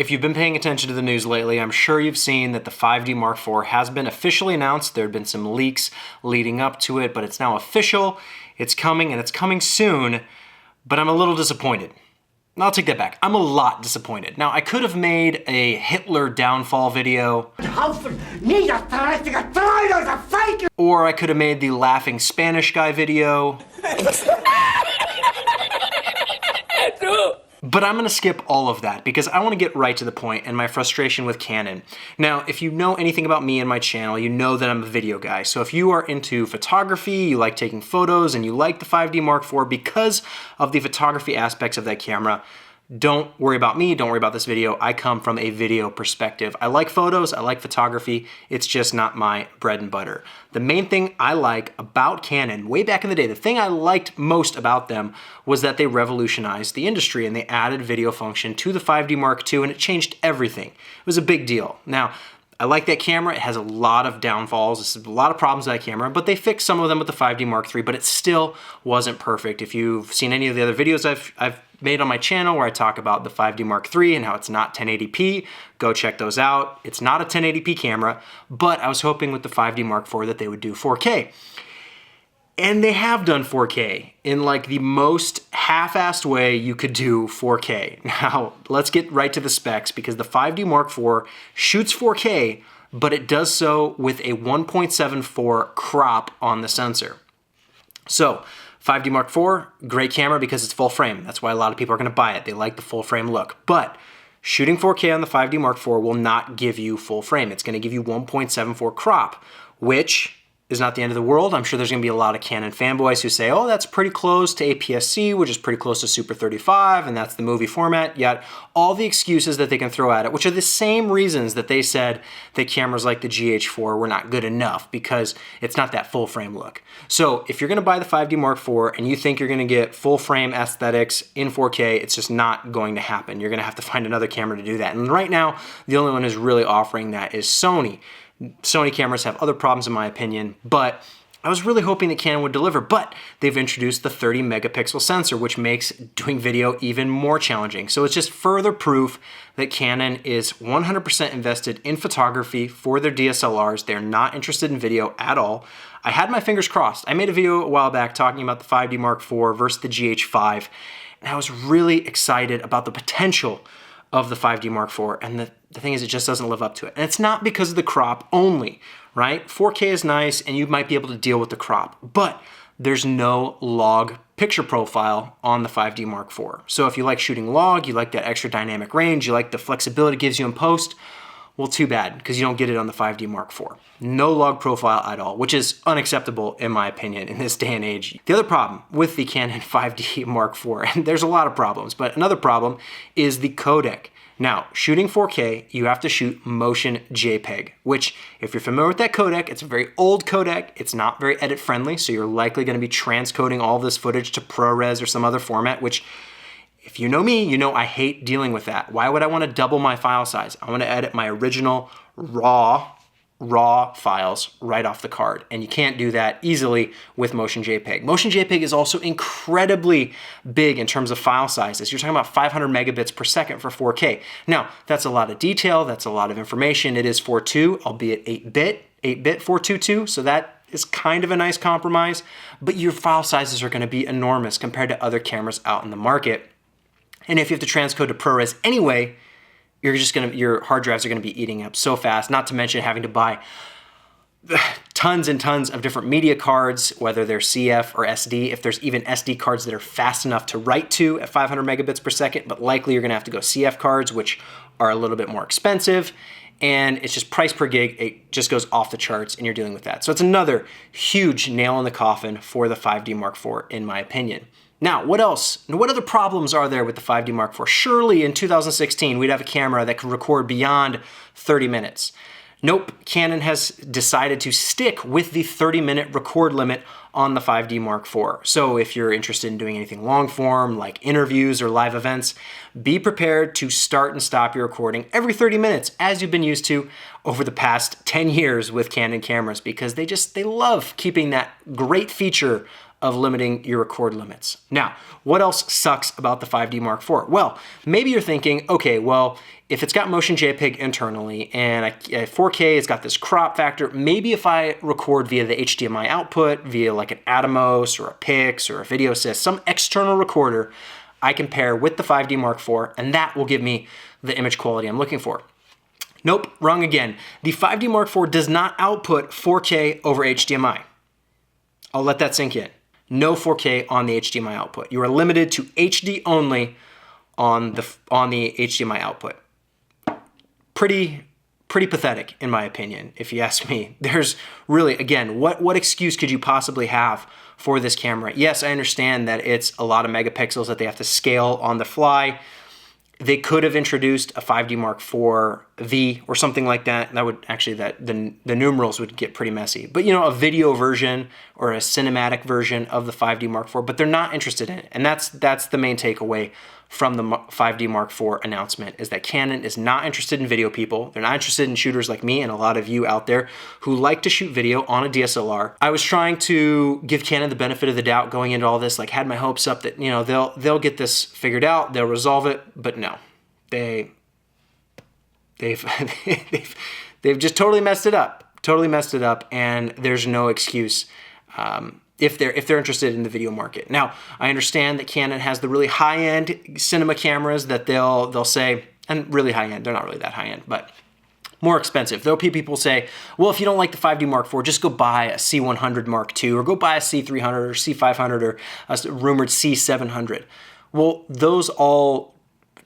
If you've been paying attention to the news lately, I'm sure you've seen that the 5D Mark IV has been officially announced. There have been some leaks leading up to it, but it's now official. It's coming, and it's coming soon, but I'm a little disappointed. I'll take that back. I'm a lot disappointed. Now, I could have made a Hitler downfall video, or I could have made the laughing Spanish guy video. But I'm gonna skip all of that because I wanna get right to the point and my frustration with Canon. Now, if you know anything about me and my channel, you know that I'm a video guy. So if you are into photography, you like taking photos, and you like the 5D Mark IV because of the photography aspects of that camera, don't worry about me, don't worry about this video. I come from a video perspective. I like photos, I like photography, it's just not my bread and butter. The main thing I like about Canon, way back in the day, the thing I liked most about them was that they revolutionized the industry and they added video function to the 5D Mark II and it changed everything. It was a big deal. Now, I like that camera. It has a lot of downfalls. There's a lot of problems with that camera, but they fixed some of them with the 5D Mark III, but it still wasn't perfect. If you've seen any of the other videos I've made on my channel where I talk about the 5D Mark III and how it's not 1080p, go check those out. It's not a 1080p camera, but I was hoping with the 5D Mark IV that they would do 4K. And they have done 4K in like the most half-assed way you could do 4K. Now, let's get right to the specs because the 5D Mark IV shoots 4K, but it does so with a 1.74 crop on the sensor. So, 5D Mark IV, great camera because it's full frame. That's why a lot of people are gonna buy it. They like the full frame look. But shooting 4K on the 5D Mark IV will not give you full frame. It's gonna give you 1.74 crop, which is not the end of the world. I'm sure there's gonna be a lot of Canon fanboys who say, oh, that's pretty close to APS-C, which is pretty close to Super 35, and that's the movie format. Yet all the excuses that they can throw at it, which are the same reasons that they said that cameras like the GH4 were not good enough because it's not that full frame look. So if you're gonna buy the 5D Mark IV and you think you're gonna get full frame aesthetics in 4K, it's just not going to happen. You're gonna have to find another camera to do that. And right now, the only one who's really offering that is Sony. Sony cameras have other problems in my opinion, but I was really hoping that Canon would deliver, but they've introduced the 30 megapixel sensor, which makes doing video even more challenging. So it's just further proof that Canon is 100% invested in photography for their DSLRs. They're not interested in video at all. I had my fingers crossed. I made a video a while back talking about the 5D Mark IV versus the GH5, and I was really excited about the potential of the 5D Mark IV, and the thing is it just doesn't live up to it. And it's not because of the crop only, right? 4K is nice and you might be able to deal with the crop, but there's no log picture profile on the 5D Mark IV. So if you like shooting log, you like that extra dynamic range, you like the flexibility it gives you in post, well, too bad, because you don't get it on the 5D Mark IV. No log profile at all, which is unacceptable in my opinion in this day and age. The other problem with the Canon 5D Mark IV, and there's a lot of problems, but another problem is the codec. Now, shooting 4K, you have to shoot motion JPEG, which if you're familiar with that codec, it's a very old codec, it's not very edit friendly, so you're likely gonna be transcoding all this footage to ProRes or some other format, which if you know me, you know I hate dealing with that. Why would I want to double my file size? I want to edit my original raw files right off the card. And you can't do that easily with Motion JPEG. Motion JPEG is also incredibly big in terms of file sizes. You're talking about 500 megabits per second for 4K. Now, that's a lot of detail, that's a lot of information. It is 4.2, albeit 8-bit 422, so that is kind of a nice compromise, but your file sizes are going to be enormous compared to other cameras out in the market. And if you have to transcode to ProRes anyway, your hard drives are gonna be eating up so fast, not to mention having to buy tons and tons of different media cards, whether they're CF or SD, if there's even SD cards that are fast enough to write to at 500 megabits per second, but likely you're gonna have to go CF cards, which are a little bit more expensive, and it's just price per gig, it just goes off the charts and you're dealing with that. So it's another huge nail in the coffin for the 5D Mark IV, in my opinion. Now, what else? What other problems are there with the 5D Mark IV? Surely in 2016, we'd have a camera that could record beyond 30 minutes. Nope, Canon has decided to stick with the 30-minute record limit on the 5D Mark IV. So if you're interested in doing anything long form, like interviews or live events, be prepared to start and stop your recording every 30 minutes, as you've been used to over the past 10 years with Canon cameras, because they love keeping that great feature of limiting your record limits. Now, what else sucks about the 5D Mark IV? Well, maybe you're thinking, okay, well, if it's got motion JPEG internally and 4K has got this crop factor, maybe if I record via the HDMI output, via like an Atomos or a Pix or a Video Assist, some external recorder, I can pair with the 5D Mark IV, and that will give me the image quality I'm looking for. Nope, wrong again. The 5D Mark IV does not output 4K over HDMI. I'll let that sink in. No 4K on the HDMI output. You are limited to HD only on the HDMI output. Pretty pathetic, in my opinion, if you ask me. There's really, again, what excuse could you possibly have for this camera? Yes, I understand that it's a lot of megapixels that they have to scale on the fly. They could have introduced a 5D Mark IV V or something like that. That would actually, the numerals would get pretty messy. But you know, a video version or a cinematic version of the 5D Mark IV, but they're not interested in it. And that's the main takeaway from the 5D Mark IV announcement, is that Canon is not interested in video people. They're not interested in shooters like me and a lot of you out there who like to shoot video on a DSLR. I was trying to give Canon the benefit of the doubt going into all this, like had my hopes up that, you know, they'll get this figured out, they'll resolve it, but no. They've just totally messed it up, and there's no excuse if they're interested in the video market. Now, I understand that Canon has the really high-end cinema cameras that they'll say, and really high-end, they're not really that high-end, but more expensive. There'll be people say, well, if you don't like the 5D Mark IV, just go buy a C100 Mark II, or go buy a C300 or C500 or a rumored C700. Well, those all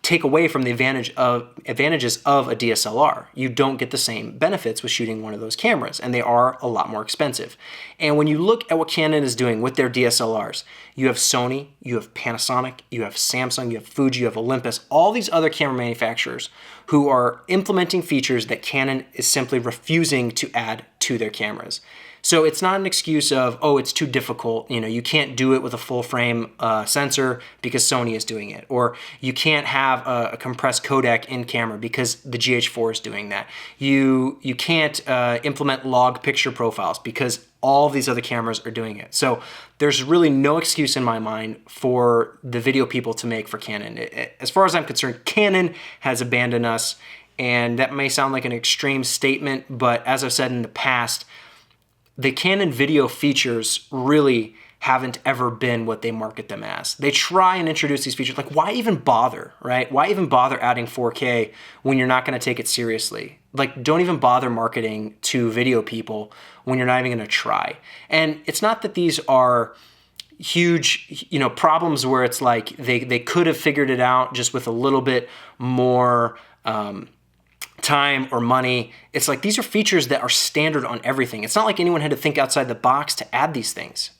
take away from the advantages of a DSLR. You don't get the same benefits with shooting one of those cameras, and they are a lot more expensive. And when you look at what Canon is doing with their DSLRs, you have Sony, you have Panasonic, you have Samsung, you have Fuji, you have Olympus, all these other camera manufacturers who are implementing features that Canon is simply refusing to add to their cameras. So it's not an excuse of, oh, it's too difficult. You know, you can't do it with a full frame sensor because Sony is doing it. Or you can't have a compressed codec in camera because the GH4 is doing that. You can't implement log picture profiles because all these other cameras are doing it. So there's really no excuse in my mind for the video people to make for Canon. As far as I'm concerned, Canon has abandoned us. And that may sound like an extreme statement, but as I've said in the past, the Canon video features really haven't ever been what they market them as. They try and introduce these features, like why even bother, right? Why even bother adding 4K when you're not gonna take it seriously? Like don't even bother marketing to video people when you're not even gonna try. And it's not that these are huge, you know, problems where it's like they could have figured it out just with a little bit more time or money. It's like these are features that are standard on everything. It's not like anyone had to think outside the box to add these things.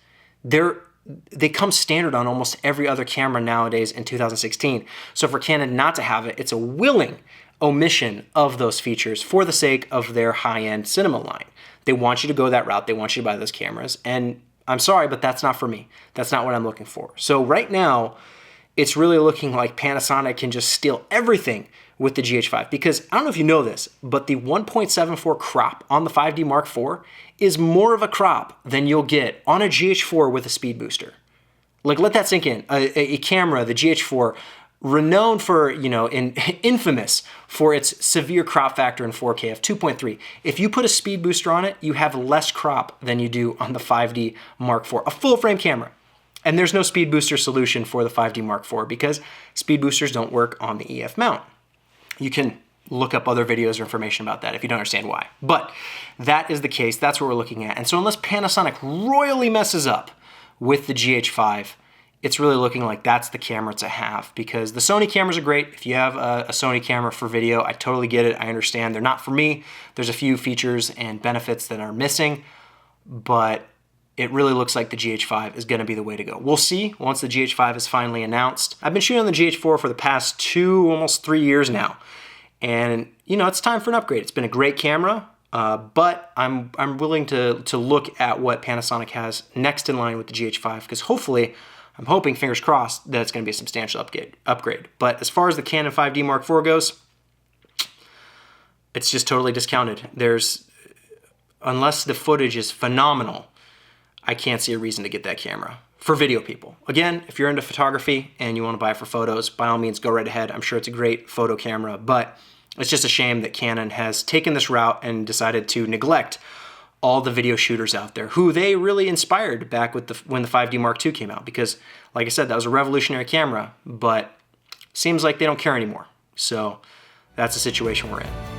They come standard on almost every other camera nowadays in 2016. So for Canon not to have it, it's a willing omission of those features for the sake of their high-end cinema line. They want you to go that route. They want you to buy those cameras. And I'm sorry, but that's not for me. That's not what I'm looking for. So right now, it's really looking like Panasonic can just steal everything with the GH5, because I don't know if you know this, but the 1.74 crop on the 5D Mark IV is more of a crop than you'll get on a GH4 with a speed booster. Like, let that sink in. A camera, the GH4, renowned for, you know, infamous for its severe crop factor in 4K of 2.3. If you put a speed booster on it, you have less crop than you do on the 5D Mark IV, a full frame camera. And there's no speed booster solution for the 5D Mark IV because speed boosters don't work on the EF mount. You can look up other videos or information about that if you don't understand why. But that is the case. That's what we're looking at. And so unless Panasonic royally messes up with the GH5, it's really looking like that's the camera to have, because the Sony cameras are great. If you have a Sony camera for video, I totally get it. I understand they're not for me. There's a few features and benefits that are missing, but it really looks like the GH5 is going to be the way to go. We'll see once the GH5 is finally announced. I've been shooting on the GH4 for the past 2, almost 3 years now. And, you know, it's time for an upgrade. It's been a great camera, but I'm willing to look at what Panasonic has next in line with the GH5, because hopefully, I'm hoping, fingers crossed, that it's going to be a substantial upgrade. But as far as the Canon 5D Mark IV goes, it's just totally discounted. Unless the footage is phenomenal, I can't see a reason to get that camera. for video people. Again, if you're into photography and you want to buy it for photos, by all means, go right ahead. I'm sure it's a great photo camera, but it's just a shame that Canon has taken this route and decided to neglect all the video shooters out there who they really inspired back with when the 5D Mark II came out, because like I said, that was a revolutionary camera, but seems like they don't care anymore. So that's the situation we're in.